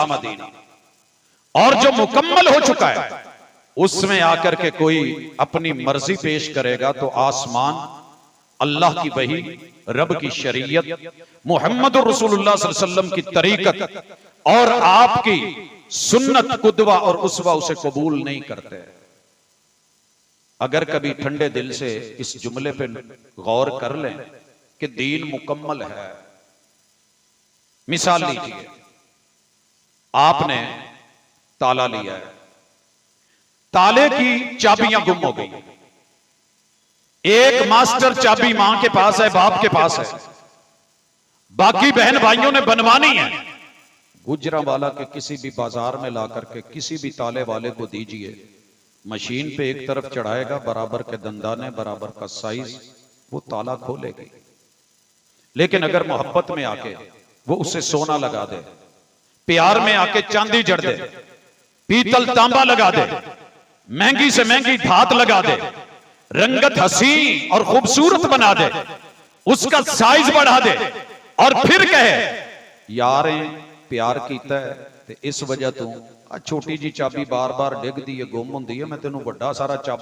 Medina, और जो मुकम्मल हो चुका है उसमें आकर के कोई अपनी मर्जी पेश करेगा तो आसमान, अल्लाह की वही, रब की शरीयत, मोहम्मद रसूलुल्लाह सल्लल्लाहु अलैहि वसल्लम की तरीकत और आपकी सुन्नत, कुदवा और उसवा उसे कबूल नहीं करते। अगर कभी ठंडे दिल से इस जुमले पे गौर कर लें कि दीन मुकम्मल है। मिसाल लीजिए, आपने ताला लिया है, ताले की चाबियां गुम हो गई, एक मास्टर चाबी मां के पास है, बाप के पास है, बाकी बहन भाइयों ने बनवानी है। गुजरांवाला के किसी भी बाजार में ला करके किसी भी ताले वाले को दीजिए, मशीन पे एक तरफ चढ़ाएगा, बराबर के दंदाने, बराबर का साइज, वो ताला खोलेगी। लेकिन अगर मोहब्बत में आके वो उसे सोना लगा दे, प्यार में आके चांदी जड़ दे, पीतल तांबा लगा दे, महंगी से महंगी धात लगा दे, रंगत हसीन और खूबसूरत बना दे, उसका साइज बढ़ा दे और फिर कहे यार प्यार कीता है ते इस वजह तो छोटी जी चाबी बार बार डिगदी है, गुम होंदी है, मैं तेनों बड़ा सारा चाबा